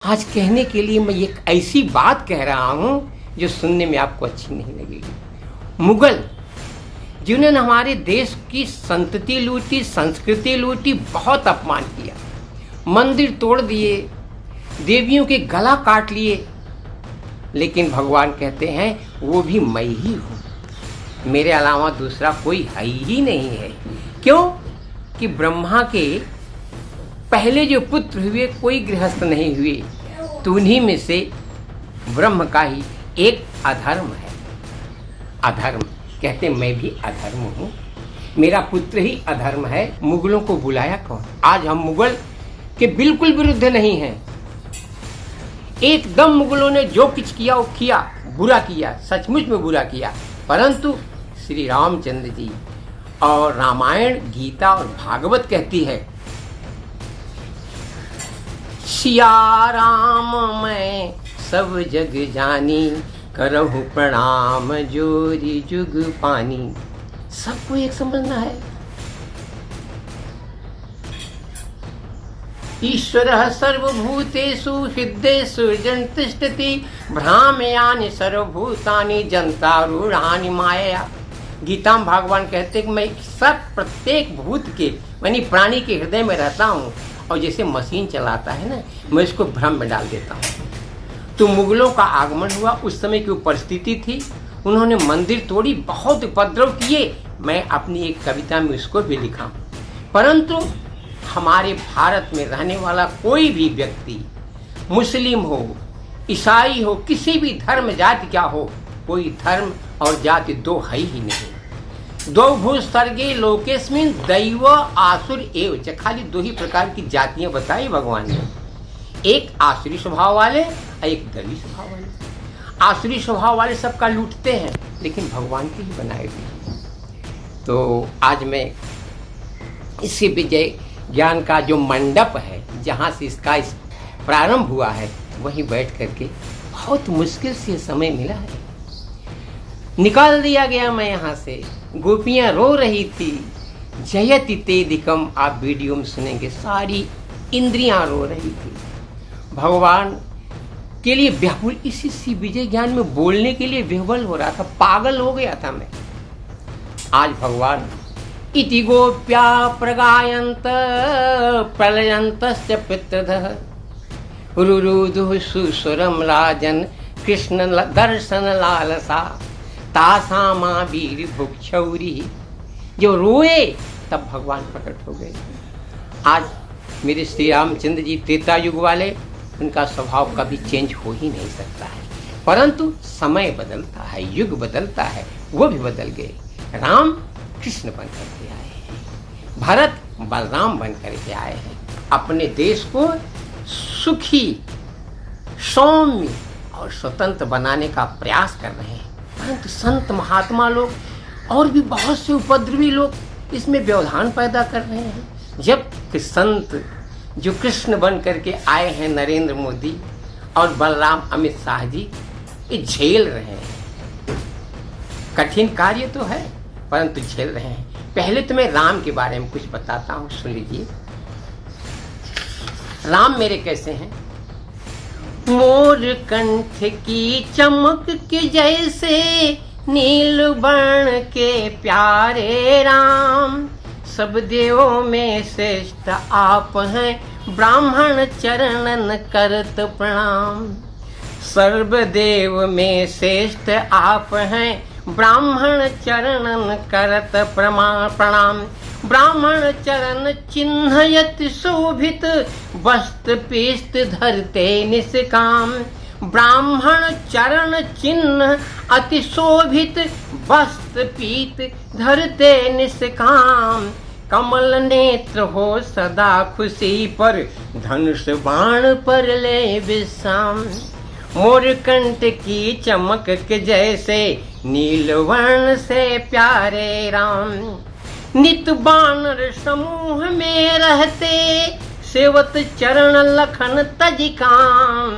आज कहने के लिए मैं एक ऐसी बात कह रहा हूं जो सुनने में आपको अच्छी नहीं लगेगी। मुगल जिन्होंने हमारे देश की संतति लूटी, संस्कृति लूटी, बहुत अपमान किया, मंदिर तोड़ दिए, देवियों के गला काट लिए, लेकिन भगवान कहते हैं वो भी मैं ही हूँ, मेरे अलावा दूसरा कोई है ही नहीं है। क्यों कि ब्रह्मा के पहले जो पुत्र हुए कोई गृहस्थ नहीं हुए, तो उन्हीं में से ब्रह्म का ही एक अधर्म है। अधर्म कहते मैं भी अधर्म हूँ, मेरा पुत्र ही अधर्म है। मुगलों को बुलाया कौन? आज हम मुगल के बिल्कुल विरुद्ध नहीं हैं। एकदम मुगलों ने जो कुछ किया वो किया, बुरा किया, सचमुच में बुरा किया, परंतु श्री रामचंद्र जी और रामायण, गीता और भागवत कहती है, सिया राम मैं सब जग जानी, करहु प्रणाम जोरी जुग पानी। सबको एक समझना है। ईश्वरः सर्वभूतेषु हृदयेषु तिष्ठति, भ्राम्यानि सर्वभूतानि जन्तारूढ़ानि मायया। गीता में भगवान कहते हैं कि मैं सब प्रत्येक भूत के यानी प्राणी के हृदय में रहता हूँ, और जैसे मशीन चलाता है ना, मैं इसको भ्रम में डाल देता हूँ। तो मुगलों का आगमन हुआ, उस समय की परिस्थिति थी, उन्होंने मंदिर तोड़ी, बहुत उपद्रव किए। मैं अपनी एक कविता में उसको भी लिखा। परंतु हमारे भारत में रहने वाला कोई भी व्यक्ति, मुस्लिम हो, ईसाई हो, किसी भी धर्म जाति क्या हो, कोई धर्म और जाति दो है ही नहीं। दो भूस्वर्गे लोकेस्मिन दैव आसुर एव च, खाली दो ही प्रकार की जातियां बताई भगवान ने, एक आसुरी स्वभाव वाले और एक दैवी स्वभाव वाले। आसुरी स्वभाव वाले सबका लूटते हैं, लेकिन भगवान के ही बनाए हुए। तो आज मैं इसके विजय ज्ञान का जो मंडप है, जहाँ से इसका प्रारंभ हुआ है, वहीं बैठ करके बहुत मुश्किल से समय मिला है। निकाल दिया गया मैं यहाँ से, गोपियाँ रो रही थी, जयति तेदिकम, आप वीडियो में सुनेंगे, सारी इंद्रियां रो रही थी। भगवान के लिए व्याकुल, इसी विजय ज्ञान में बोलने के लिए विह्वल हो रहा था, पागल हो गया था मैं। आज भगवान इति गोप्या प्रगायन्त प्रलयन्तश्च पितृधः, रुरुदुः सुस्वरं राजन् कृष्ण दर्शन लालसा, तासामा वीर भुक्षौरी। जो रोए तब भगवान प्रकट हो गए। आज मेरे श्री रामचंद्र जी त्रेता युग वाले, उनका स्वभाव कभी चेंज हो ही नहीं सकता है, परंतु समय बदलता है, युग बदलता है, वो भी बदल गए। राम कृष्ण बन करके आए हैं, भरत बलराम बन करके आए हैं, अपने देश को सुखी, सौम्य और स्वतंत्र बनाने का प्रयास कर रहे हैं। परंतु संत महात्मा लोग और भी बहुत से उपद्रवी लोग इसमें व्यवधान पैदा कर रहे हैं। जब कि संत जो कृष्ण बन करके आए हैं, नरेंद्र मोदी और बलराम अमित शाह जी, ये झेल रहे हैं। कठिन कार्य तो है, परंतु झेल रहे हैं। पहले तो मैं राम के बारे में कुछ बताता हूँ, सुन लीजिए। राम मेरे कैसे हैं? मोर कंठ की चमक के जैसे नील वर्ण के प्यारे राम, सब देवों में श्रेष्ठ आप हैं, ब्राह्मण चरणन करत प्रणाम। सर्वदेव में श्रेष्ठ आप हैं, ब्राह्मण चरणन करत प्रणाम। ब्राह्मण चरण चिन्हयति शोभित, वस्त्र पीस्त धरते निष्काम। ब्राह्मण चरण चिन्ह अति शोभित, वस्त्र पीत धरते निष्काम। कमल नेत्र हो सदा खुशी पर, धनुष बाण पर ले विश्राम। मोर कंठ की चमक के जैसे नीलवर्ण से प्यारे राम। नित बानर समूह में रहते, सेवत चरण लखन तजिकाम।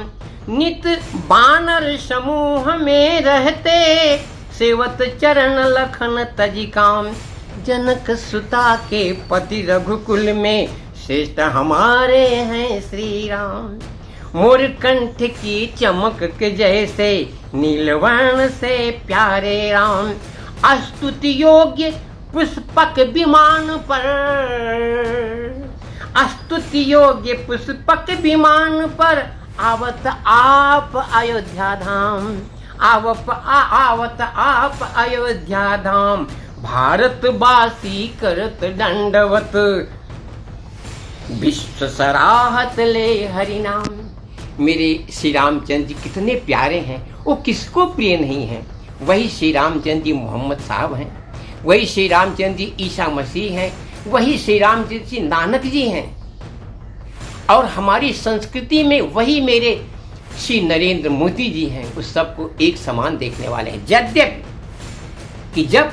नित बानर समूह में रहते, सेवत चरण लखन तजिकाम। जनक सुता के पति रघुकुल में, श्रेष्ठ हमारे हैं श्री राम। मोर कंठ की चमक के जैसे नीलवर्ण से प्यारे राम। अस्तुति योग्य पुष्पक विमान पर, अस्तुति योग्य पुष्पक विमान पर आवत आप अयोध्या धाम, आवत आप अयोध्या धाम। भारतवासी करत दंडवत, विश्व सराहत ले हरि नाम। मेरे श्री रामचंद्र जी कितने प्यारे हैं, वो किसको प्रिय नहीं हैं। वही श्री रामचंद्र जी मोहम्मद साहब हैं, वही श्री रामचंद्र जी ईसा मसीह हैं, वही श्री रामचंद्र जी नानक जी हैं। और हमारी संस्कृति में वही मेरे श्री नरेंद्र मोदी जी हैं। उस सबको एक समान देखने वाले हैं। यद्यपि कि जब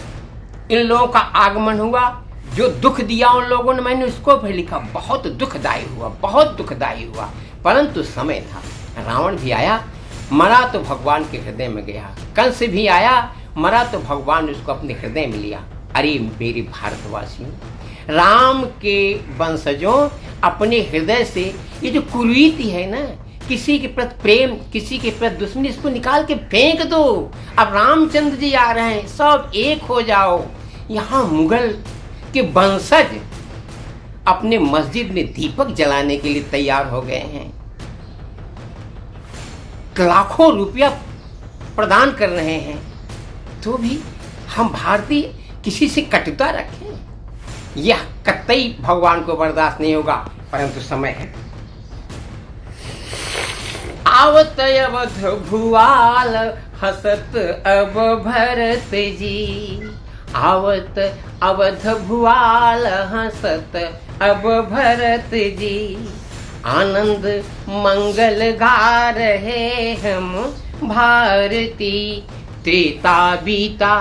इन लोगों का आगमन हुआ, जो दुख दिया उन लोगों ने, मैंने उसको भी लिखा, बहुत दुखदायी हुआ, बहुत दुखदायी हुआ। परंतु समय था, रावण भी आया, मरा तो भगवान के हृदय में गया। कंस भी आया, मरा तो भगवान ने उसको अपने हृदय में लिया। अरे मेरे भारतवासियों, राम के वंशजों, अपने हृदय से ये जो कुरीति है ना, किसी के प्रति प्रेम, किसी के प्रति दुश्मनी, इसको निकाल के फेंक दो। अब रामचंद्र जी आ रहे हैं, सब एक हो जाओ। यहाँ मुगल के वंशज अपने मस्जिद में दीपक जलाने के लिए तैयार हो गए हैं, लाखों रुपया प्रदान कर रहे हैं, तो भी हम भारतीय किसी से कटुता रखें, यह कतई भगवान को बर्दाश्त नहीं होगा। परंतु समय है। आवत अवध भुआल हसत अब भरत जी, आवत अवध भुआल हसत अब भरत जी। आनंद मंगल गा रहे हम भारती, त्रेता बीता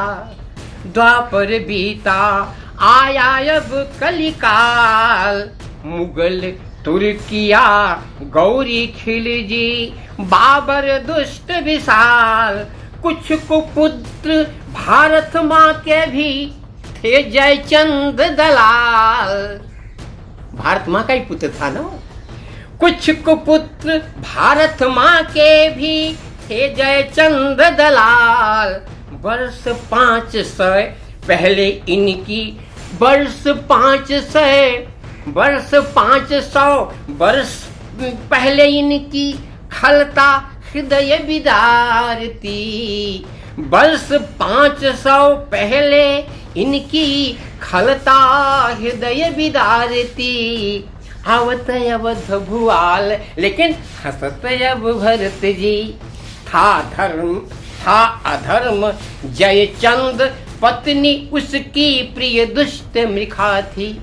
द्वापर बीता, आया अब कलिकाल। मुगल तुर्किया गौरी खिलजी, बाबर दुष्ट विशाल। कुछ कुपुत्र भारत माँ के भी थे जयचंद दलाल। भारत माँ का ही पुत्र था ना। कुछ कुपुत्र भारत माँ के भी थे जयचंद दलाल। वर्ष 500 पहले इनकी, वर्ष 500 वर्ष पहले इनकी खलता हृदय विदारती। वर्ष 500 पहले इनकी खलता हृदय विदारती। आवत अवध भुआल, लेकिन हसत अब भरत जी। था धर्म था अधर्म जयचंद, पत्नी उसकी प्रिय दुष्ट मृखा थी।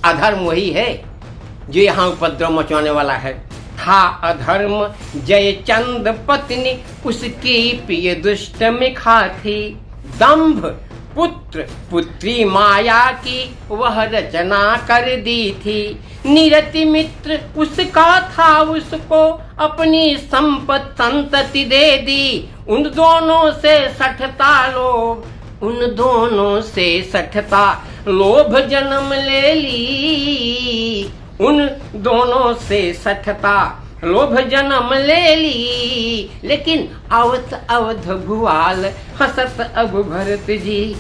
अधर्म वही है जो यहाँ उपद्रव मचाने वाला है। था अधर्म जयचंद, पत्नी उसकी प्रिय दुष्ट मृखा थी। दंभ पुत्र पुत्री माया की वह रचना कर दी थी। निरति मित्र उसका था, उसको अपनी संपत्ति संतति दे दी। उन दोनों से सठता लोभ, उन दोनों से सठता लोभ जन्म ले ली। उन दोनों से सठता लोभ जन्म ले ली। लेकिन आवत अवध भुआल हसत अब भरत जी।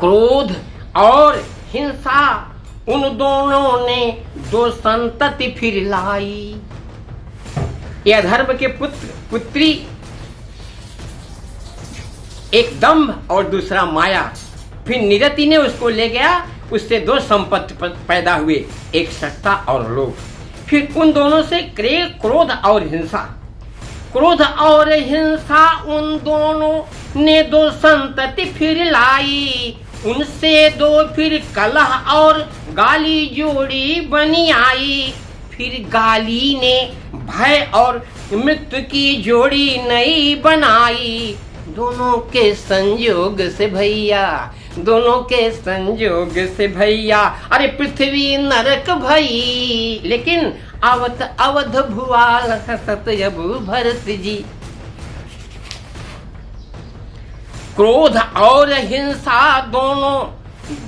क्रोध और हिंसा उन दोनों ने दो संतति फिर लाई। यह धर्म के पुत्र पुत्री, एक दंभ और दूसरा माया। फिर निरति ने उसको ले गया, उससे दो संपत्ति पैदा हुए, एक सत्ता और लोभ। फिर उन दोनों से क्रोध और हिंसा, क्रोध और हिंसा उन दोनों ने दो संतति फिर लाई। उनसे दो फिर कलह और गाली जोड़ी बनी आई। फिर गाली ने भय और मृत्यु की जोड़ी नई बनाई। दोनों के संयोग से भैया, दोनों के संयोग से भैया, अरे पृथ्वी नरक भई। लेकिन आवत अवध भुआल हसत अब भरत जी। क्रोध और हिंसा दोनों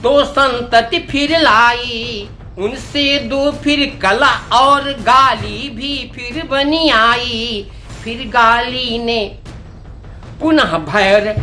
दो संतति फिर लाई। उनसे दो फिर कला और गाली भी फिर बनी आई। फिर गाली ने पुनः भय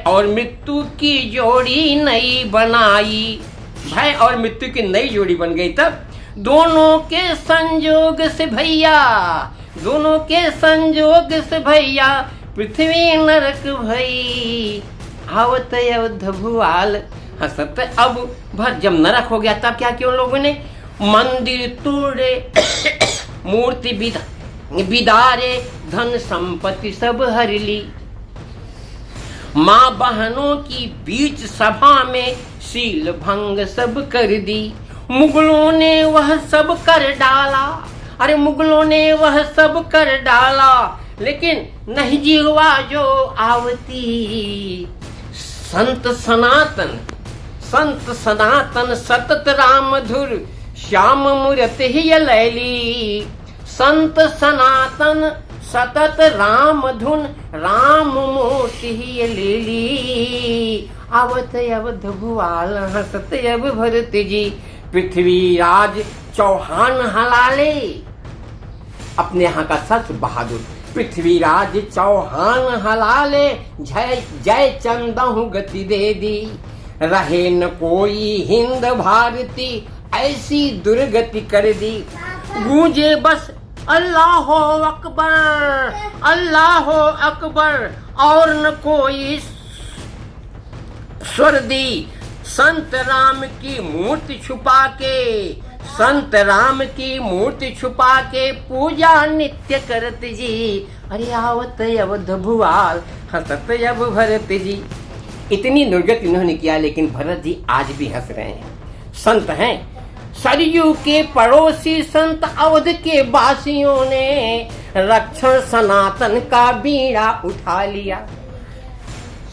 और मृत्यु की जोड़ी नई बनाई। भय और मृत्यु की नई जोड़ी बन गई। तब दोनों के संयोग से भैया, दोनों के संयोग से भैया पृथ्वी नरक भई। आवत अवध भुआल हंसत अब भर। जब नरक हो गया तब क्या किया उन लोगों ने? मंदिर तोड़े, मूर्ति बिदारे, धन संपत्ति सब हर ली। माँ बहनों की बीच सभा में शील भंग सब कर दी। मुगलों ने वह सब कर डाला। अरे मुगलों ने वह सब कर डाला, लेकिन नहीं जीवा जो आवती। संत सनातन सतत राम धुर श्याम मूर्त ही लैली। संत सनातन सतत राम धुन राम मूर्ति ही लेली। आवत अवध भुआल हंसत अब भरत जी। पृथ्वीराज चौहान हलाले, अपने यहाँ का सच बहादुर पृथ्वीराज चौहान हलाले। जय जय चंदहु गति दे दी। रहे न कोई हिंद भारती, ऐसी दुर्गति कर दी। गूंजे बस अल्लाह अकबर, अल्लाह अकबर, और न कोई स्वर दी। संत राम की मूर्ति छुपा के, संत राम की मूर्ति छुपा के पूजा नित्य करत जी। अरे आवत अवध भुआल हंसत अब भरत जी। इतनी दुर्गति इन्होंने किया, लेकिन भरत जी आज भी हंस रहे हैं। संत हैं, सरयू के पड़ोसी संत अवध के वासियों ने रक्षण सनातन का बीड़ा उठा लिया।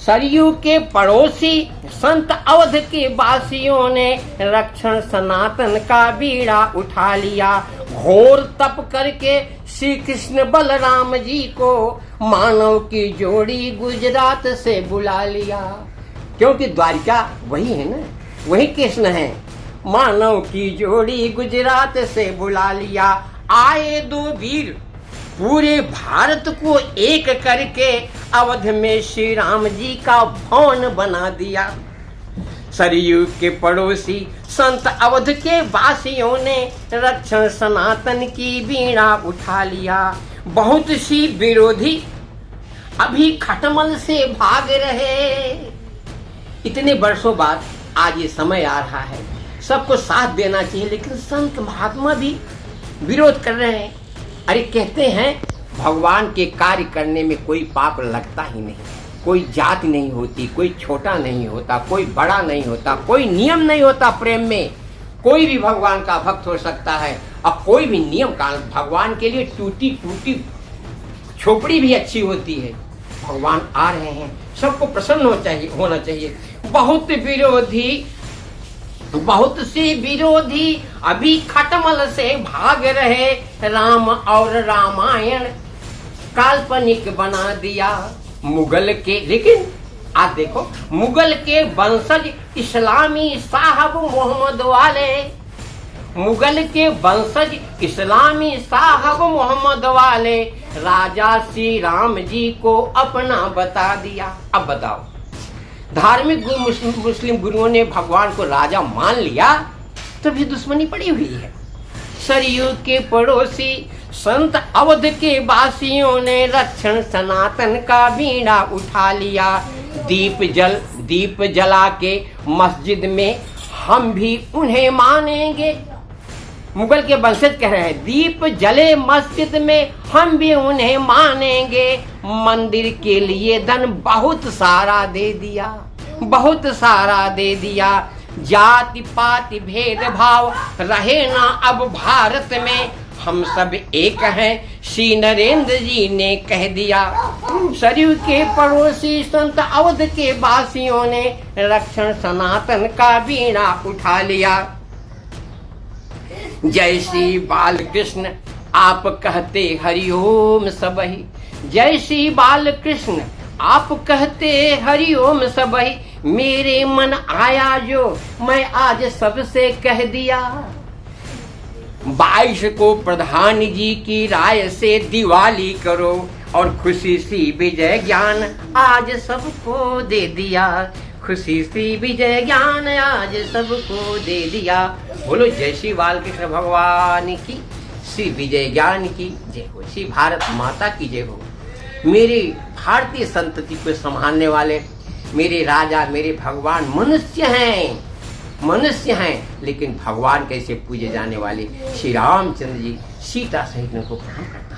सरयू के पड़ोसी संत अवध के वासियों ने रक्षण सनातन का बीड़ा उठा लिया। घोर तप करके श्री कृष्ण बलराम जी को मानव की जोड़ी गुजरात से बुला लिया। क्योंकि द्वारिका वही है ना, वही कृष्ण है। मानव की जोड़ी गुजरात से बुला लिया। आए दो वीर पूरे भारत को एक करके अवध में श्री राम जी का भवन बना दिया। सरयू के पड़ोसी संत अवध के वासियों ने रक्षण सनातन की बीड़ा उठा लिया। बहुत सी विरोधी अभी खटमल से भाग रहे। इतने वर्षों बाद आज ये समय आ रहा है, सबको साथ देना चाहिए, लेकिन संत महात्मा भी विरोध कर रहे हैं। अरे कहते हैं भगवान के कार्य करने में कोई पाप लगता ही नहीं, कोई जाति नहीं होती, कोई छोटा नहीं होता, कोई बड़ा नहीं होता, कोई नियम नहीं होता। प्रेम में कोई भी भगवान का भक्त हो सकता है, और कोई भी नियम का भगवान के लिए टूटी टूटी झोपड़ी भी अच्छी होती है। भगवान आ रहे हैं, सबको प्रसन्न होना चाहिए। बहुत से विरोधी अभी खटमल से भाग रहे। राम और रामायण काल्पनिक बना दिया मुगल के। लेकिन आज देखो, मुगल के वंशज इस्लामी साहब मोहम्मद वाले, मुगल के वंशज इस्लामी साहब मोहम्मद वाले राजा श्री राम जी को अपना बता दिया। अब बताओ, धार्मिक मुस्लिम गुरुओं ने भगवान को राजा मान लिया, तो भी दुश्मनी पड़ी हुई है। सरयू के पड़ोसी संत अवध के वासियों ने रक्षण सनातन का बीड़ा उठा लिया। दीप जला के मस्जिद में हम भी उन्हें मानेंगे। मुगल के वंशज कह रहे हैं, दीप जले मस्जिद में हम भी उन्हें मानेंगे। मंदिर के लिए धन बहुत सारा दे दिया, बहुत सारा दे दिया। जाति पाति भेदभाव रहे ना अब भारत में, हम सब एक हैं, श्री नरेंद्र जी ने कह दिया। सरयू के पड़ोसी संत अवध के वासियों ने रक्षण सनातन का बीड़ा उठा लिया। जय श्री बालकृष्ण आप कहते हरिओम सबही, जय श्री बालकृष्ण आप कहते हरिओम सबही। मेरे मन आया जो मैं आज सबसे कह दिया। 22 को प्रधान जी की राय से दिवाली करो और खुशी सी विजय ज्ञान आज सबको दे दिया। खुशी सी विजय ज्ञान आज सबको दे दिया। बोलो जय श्री बालकृष्ण भगवान की, श्री विजय ज्ञान की जय हो, श्री भारत माता की जय हो। मेरी भारतीय संतति को संभालने वाले मेरे राजा मेरे भगवान मनुष्य हैं लेकिन भगवान कैसे पूजे जाने वाले श्री रामचंद्र जी सीता सहित उनको प्रणाम करते हैं।